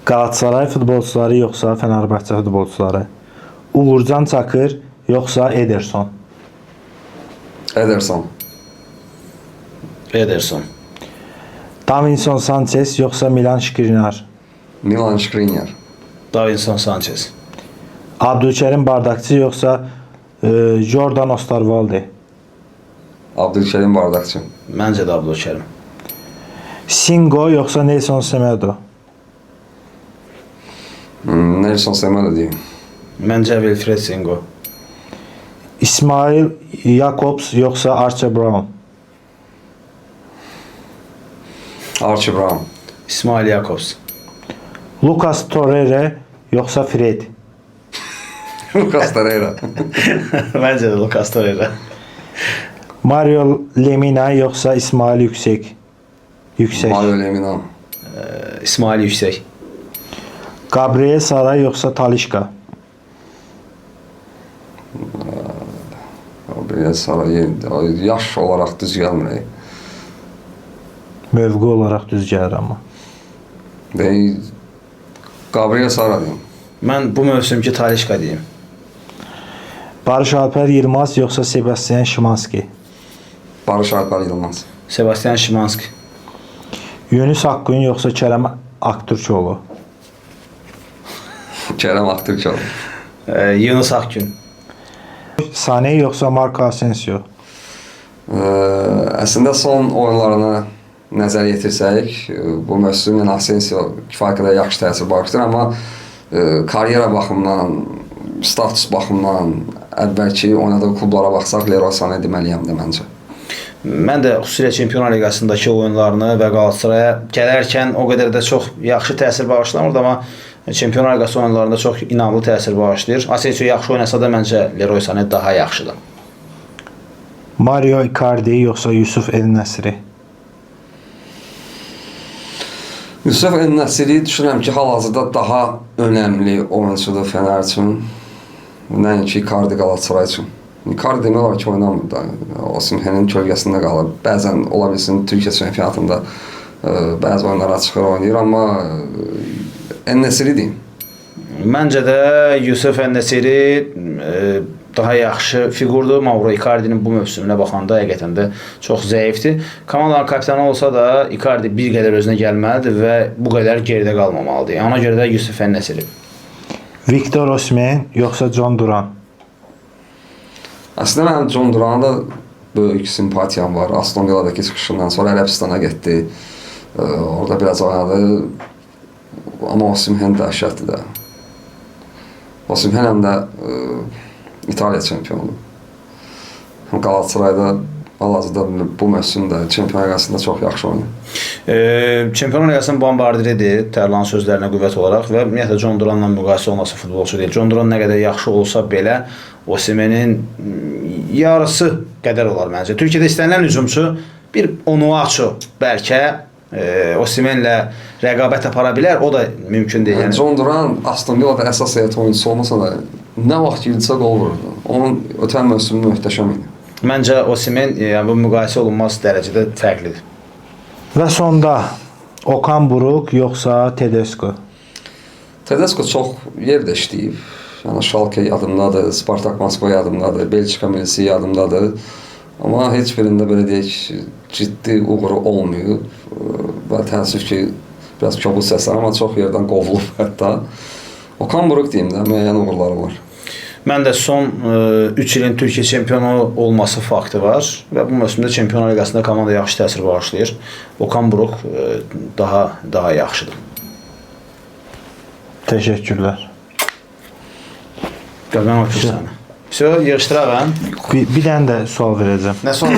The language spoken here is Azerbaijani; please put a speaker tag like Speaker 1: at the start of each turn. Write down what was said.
Speaker 1: Galatasaray futbolçuları yoxsa Fenerbahçe futbolçuları? Uğurcan Çakır yoxsa Ederson?
Speaker 2: Ederson.
Speaker 3: Ederson.
Speaker 1: Davinson Sanchez yoxsa Milan Skriniar?
Speaker 2: Milan Skriniar.
Speaker 3: Davinson Sanchez.
Speaker 1: Abdülkerim Bardakçı yoxsa Jordan Osterwalde?
Speaker 2: Abdülkerim Bardakçı.
Speaker 3: Məncə də Abdülkerim.
Speaker 1: Singo yoxsa Nelson Semedo?
Speaker 2: Nelson Semedo diyeyim.
Speaker 3: Məncə Wilfred Singo.
Speaker 1: İsmail Jakobs yoxsa Archie Brown?
Speaker 2: Archie Brown.
Speaker 3: İsmail Jakobs.
Speaker 1: Lucas Torreira yoxsa Fred?
Speaker 2: Lucas Torreira.
Speaker 3: Məncə də Lucas Torreira.
Speaker 1: Mario Lemina yoxsa İsmail Yüksek?
Speaker 2: Mario Lemina.
Speaker 3: İsmail Yüksek.
Speaker 1: Gabriel Sara yoxsa Talişka?
Speaker 2: Gabriel Sara yaş olarak düz gəlmir.
Speaker 1: Mövqe olaraq düz gəlir amma.
Speaker 2: Gabriel Sara diyeyim.
Speaker 3: Mən bu mövsümki Talişka deyim.
Speaker 1: Barış Alper Yılmaz yoxsa Sebastian Szymanski?
Speaker 2: Barış Alper Yılmaz.
Speaker 3: Sebastian Szymanski.
Speaker 1: Yunus Akgün yoxsa Kerem Aktürkoğlu?
Speaker 2: Kerem Aktürkoğlu.
Speaker 3: Yunus Akgün.
Speaker 1: Sané yoxsa Marco Asensio?
Speaker 2: Əslində son oyunlarına nəzər yetirsək, bu mövsüm Asensio kifayət qədər yaxşı təsir bağışlayır, amma karyera baxımından, status baxımından əvvəlki oynadığı klublara baxsaq Leroy Sané deməliyəm də məncə.
Speaker 3: Mən də xüsusilə Çempionlar Liqasındakı oyunlarını və Qalatasaraya gələrkən o qədər də çox yaxşı təsir bağışlamırdı, amma Çempionlar Liqası oyunlarında çox inamlı təsir bağışlayır. Asensio yaxşı oynasa da məncə Leroy Sané daha yaxşıdır.
Speaker 1: Mario Icardi yoxsa Yusuf El Nesri?
Speaker 2: Yusuf El Nesri düşünürəm ki, hal-hazırda daha önəmli oyuncudur Fener üçün, nəinki Icardi Galatasaray üçün. Icardi demək olar ki, oynamır da. Osimhen'in kölgəsində qalır. Bəzən ola bilsin Türkiyə çempionatında bəzi oyunlara çıxır, oynayır, amma En-Nesyri deyim.
Speaker 3: Məncə də Yusuf En-Nesyri daha yaxşı fiqurdur. Mauro Icardi'nin bu mövsümünə baxanda həqiqətən də çox zəifdir. Komandanın kapitanı olsa da Icardi bir qədər özünə gəlməlidir və bu qədər geridə qalmamalıdır. Ona görə də Yusuf En-Nesyri.
Speaker 1: Victor Osimhen yoxsa John Duran?
Speaker 2: Əslində mənim John Duran'a da böyük simpatiyam var. Aston Villa'dakı çıxışından sonra Ərəbistana getdi. Orada biraz oynadı. Amma Osimhen dəhşətdir də. Osimhen həm də İtaliya çempionudur. Galatasarayda hal-hazırda bu mövsümdə Çempionlar Liqasında çox yaxşı oynayır.
Speaker 3: Çempionlar Liqasının bombardiridir, Tərlanın sözlərinə qüvvət olaraq və ümumiyyətlə John Duran'la müqayisə olması futbolçu deyil. John Duran nə qədər yaxşı olsa belə Osimhenin yarısı qədər olar məncə. Türkiyədə istənilən hücumçu bir Onuachu bəlkə Osimhenlə rəqabət apara bilər, o da mümkün deyil.
Speaker 2: Yəni John Duran Aston Villa'da əsas heyət oyuncusu olmasa da nə vaxt gildisə qol vururdu. Onun ötən mövsümü möhtəşəm idi.
Speaker 3: Məncə Osimhen bu müqayisə olunmaz dərəcədə fərqlidir.
Speaker 1: Və sonda Okan Buruk yoxsa Tedesco?
Speaker 2: Tedesco çox yerdə işləyib. Yəni Schalke yadımdadır, Spartak Moskva yadımdadır, Belçika millisi yadımdadır. Amma heç birində belə deyək ciddi uğuru olmuyor. Və təəssüf ki, biraz kobud səslər, amma çox yerdən qovulub hətta. Okan Buruk deyim də, müəyyən uğurları var.
Speaker 3: Mən də son 3 ilin Türkiyə çempionu olması faktı var və bu mövsümdə Çempionlar Liqasında komanda yaxşı təsir bağışlayır. Okan Buruk daha yaxşıdır.
Speaker 1: Təşəkkürlər.
Speaker 3: Mən öpürəm səni. Yığışdıraq, hə?
Speaker 1: Bir dənə də sual verəcəm.
Speaker 3: Nə sual?